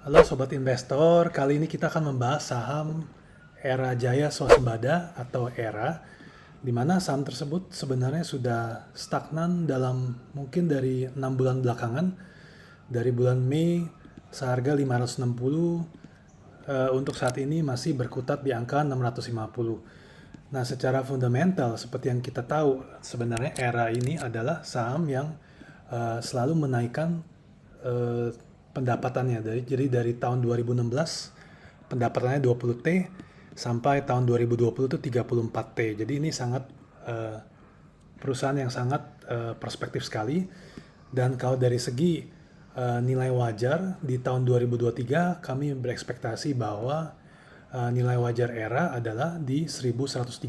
Halo Sobat Investor, kali ini kita akan membahas saham Era Jaya Swasembada atau ERA, di mana saham tersebut sebenarnya sudah stagnan dalam mungkin dari 6 bulan belakangan. Dari bulan Mei seharga 560, untuk saat ini masih berkutat di angka 650. Nah, secara fundamental seperti yang kita tahu, sebenarnya ERA ini adalah saham yang selalu menaikkan eh, pendapatannya. Jadi dari tahun 2016 pendapatannya 20T sampai tahun 2020 itu 34T. Jadi ini sangat eh, perusahaan yang sangat perspektif sekali. Dan kalau dari segi nilai wajar di tahun 2023 kami berekspektasi bahwa nilai wajar ERA adalah di 1135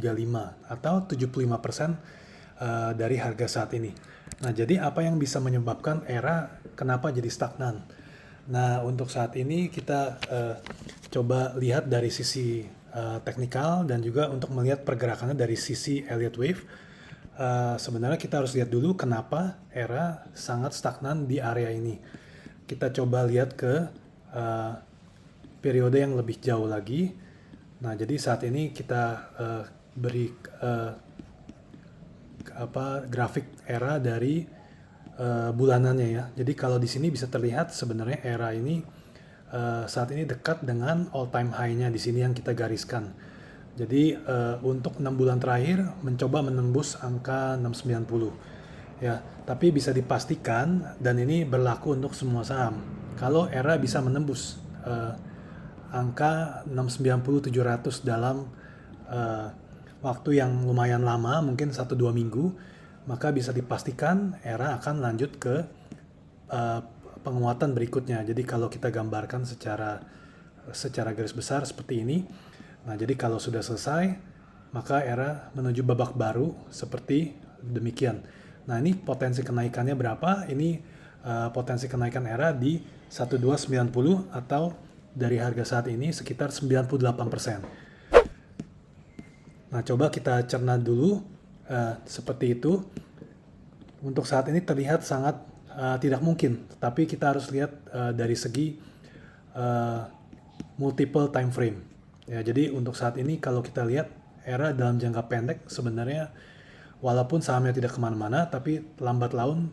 atau 75% dari harga saat ini. Nah, jadi apa yang bisa menyebabkan ERA kenapa jadi stagnan? Nah, untuk saat ini kita coba lihat dari sisi teknikal dan juga untuk melihat pergerakannya dari sisi Elliott Wave. Sebenarnya kita harus lihat dulu kenapa ERA sangat stagnan di area ini. Kita coba lihat ke uh, periode yang lebih jauh lagi. Nah, jadi saat ini kita beri grafik ERA dari bulanannya ya. Jadi kalau di sini bisa terlihat sebenarnya ERA ini saat ini dekat dengan all time high-nya di sini yang kita gariskan. Jadi untuk 6 bulan terakhir mencoba menembus angka 690 ya, tapi bisa dipastikan dan ini berlaku untuk semua saham. Kalau ERA bisa menembus angka 690-700 dalam uh, waktu yang lumayan lama, mungkin 1-2 minggu, maka bisa dipastikan ERA akan lanjut ke uh, penguatan berikutnya. Jadi kalau kita gambarkan secara garis besar seperti ini. Nah, jadi kalau sudah selesai, maka ERA menuju babak baru seperti demikian. Nah, ini potensi kenaikannya berapa? Ini potensi kenaikan ERA di 1290 atau dari harga saat ini sekitar 98%. Nah, coba kita cerna dulu seperti itu. Untuk saat ini terlihat sangat tidak mungkin, tapi kita harus lihat dari segi uh, multiple time frame. Ya, jadi untuk saat ini kalau kita lihat ERA dalam jangka pendek sebenarnya walaupun sahamnya tidak kemana-mana, tapi lambat laun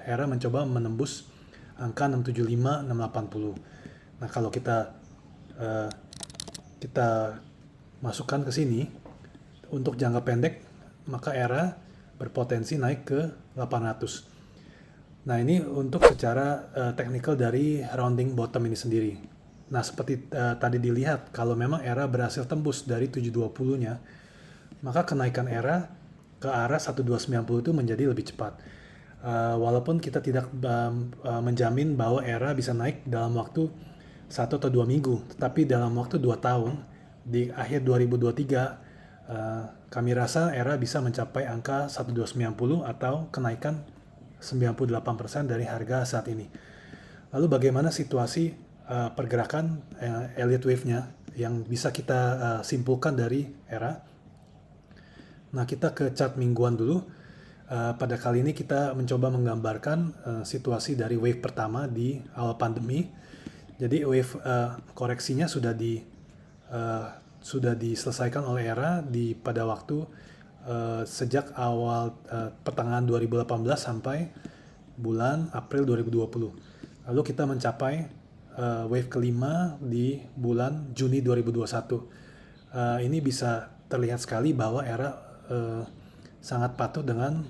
ERA mencoba menembus angka 675, 680. Nah, kalau uh, kita masukkan ke sini untuk jangka pendek, maka ERA berpotensi naik ke 800. Nah, ini untuk secara teknikal dari rounding bottom ini sendiri. Nah, seperti tadi dilihat, kalau memang ERA berhasil tembus dari 720-nya, maka kenaikan ERA ke arah 1290 itu menjadi lebih cepat. Walaupun kita tidak menjamin bahwa ERA bisa naik dalam waktu 1 atau 2 minggu, tetapi dalam waktu 2 tahun, di akhir 2023, kami rasa ERA bisa mencapai angka 1290 atau kenaikan 98% dari harga saat ini. Lalu bagaimana situasi pergerakan Elliott Wave-nya yang bisa kita simpulkan dari ERA? Nah, kita ke chart mingguan dulu. Pada kali ini kita mencoba menggambarkan situasi dari wave pertama di awal pandemi. Jadi wave koreksinya sudah diselesaikan oleh ERA pada waktu sejak awal pertengahan 2018 sampai bulan April 2020. Lalu kita mencapai wave kelima di bulan Juni 2021. Ini bisa terlihat sekali bahwa ERA sangat patuh dengan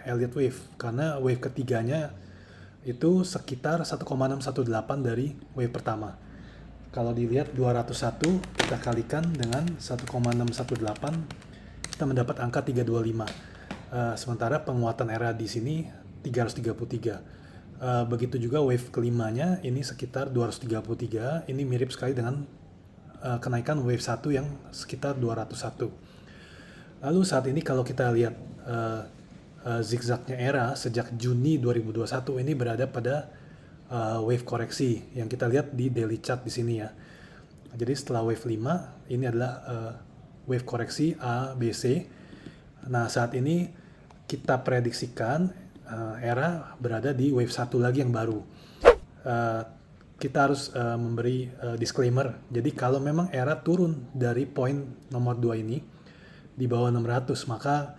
Elliott Wave karena wave ketiganya itu sekitar 1,618 dari wave pertama. Kalau dilihat 201 kita kalikan dengan 1,618, kita mendapat angka 325. Sementara penguatan ERA di sini 333. Begitu juga wave kelimanya ini sekitar 233. Ini mirip sekali dengan kenaikan wave 1 yang sekitar 201. Lalu saat ini kalau kita lihat zigzagnya ERA sejak Juni 2021 ini berada pada wave koreksi yang kita lihat di daily chart di sini ya. Jadi setelah wave 5 ini adalah wave koreksi A, B, C. Nah, saat ini kita prediksikan ERA berada di wave 1 lagi yang baru. kita harus memberi disclaimer. Jadi kalau memang ERA turun dari poin nomor 2 ini di bawah 600, maka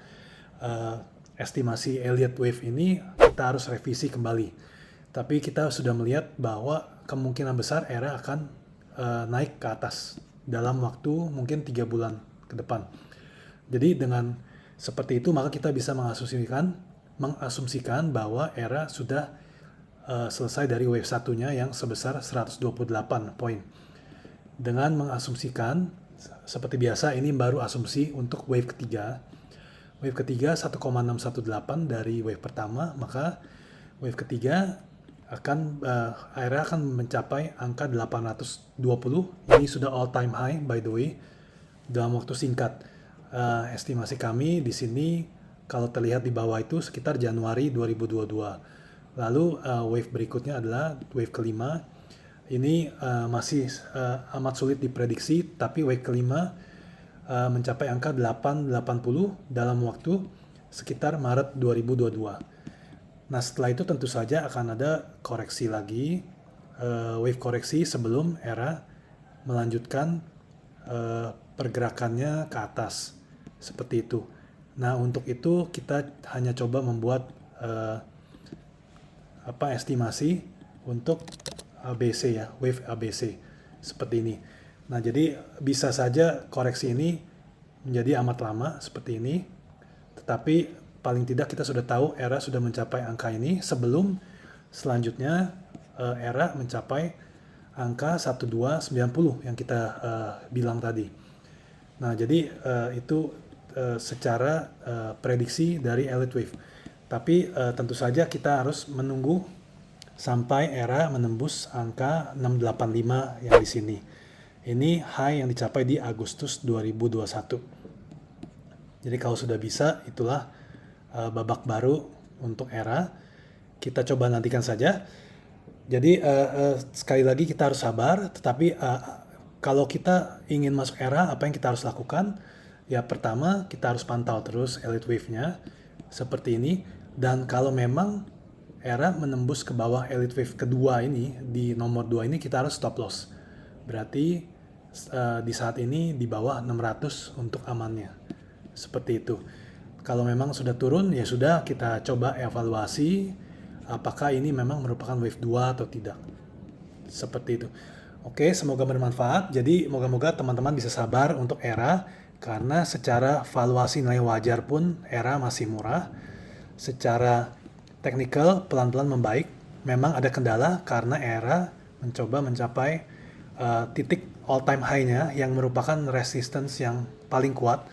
estimasi Elliott Wave ini kita harus revisi kembali. Tapi kita sudah melihat bahwa kemungkinan besar ERA akan naik ke atas dalam waktu mungkin 3 bulan ke depan. Jadi dengan seperti itu maka kita bisa mengasumsikan bahwa ERA sudah selesai dari wave satunya yang sebesar 128 poin. Dengan mengasumsikan, seperti biasa ini baru asumsi untuk wave ketiga. Wave ketiga 1,618 dari wave pertama, maka wave ketiga ERA akan mencapai angka 820. Ini sudah all time high by the way dalam waktu singkat. Estimasi kami di sini kalau terlihat di bawah itu sekitar Januari 2022. Lalu wave berikutnya adalah wave kelima. Ini masih amat sulit diprediksi, tapi wave kelima mencapai angka 880 dalam waktu sekitar Maret 2022. Nah setelah itu tentu saja akan ada koreksi lagi, wave koreksi sebelum ERA melanjutkan pergerakannya ke atas, seperti itu. Nah untuk itu kita hanya coba membuat estimasi untuk ABC ya, wave ABC seperti ini. Nah, jadi bisa saja koreksi ini menjadi amat lama seperti ini. Tetapi paling tidak kita sudah tahu ERA sudah mencapai angka ini sebelum selanjutnya ERA mencapai angka 1290 yang kita bilang tadi. Nah, jadi itu secara prediksi dari Elliott Wave. Tapi tentu saja kita harus menunggu sampai ERA menembus angka 685 yang di sini. Ini high yang dicapai di Agustus 2021. Jadi kalau sudah bisa, itulah babak baru untuk ERA. Kita coba nantikan saja. Jadi sekali lagi kita harus sabar, tetapi kalau kita ingin masuk ERA, apa yang kita harus lakukan? Ya pertama, kita harus pantau terus Elliott Wave-nya seperti ini. Dan kalau memang ERA menembus ke bawah Elliott Wave kedua ini, di nomor 2 ini kita harus stop loss. Berarti di saat ini di bawah 600 untuk amannya. Seperti itu. Kalau memang sudah turun, ya sudah kita coba evaluasi apakah ini memang merupakan wave 2 atau tidak. Seperti itu. Oke, semoga bermanfaat. Jadi moga-moga teman-teman bisa sabar untuk ERA, karena secara valuasi nilai wajar pun ERA masih murah. Secara teknikal pelan-pelan membaik. Memang ada kendala karena ERA mencoba mencapai titik all time high-nya yang merupakan resistance yang paling kuat.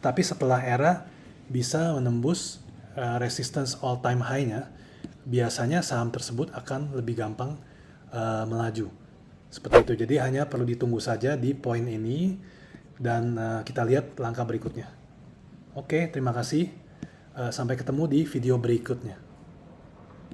Tapi setelah ERA bisa menembus resistance all time high-nya, biasanya saham tersebut akan lebih gampang melaju. Seperti itu. Jadi hanya perlu ditunggu saja di poin ini dan kita lihat langkah berikutnya. Oke, terima kasih. Sampai ketemu di video berikutnya.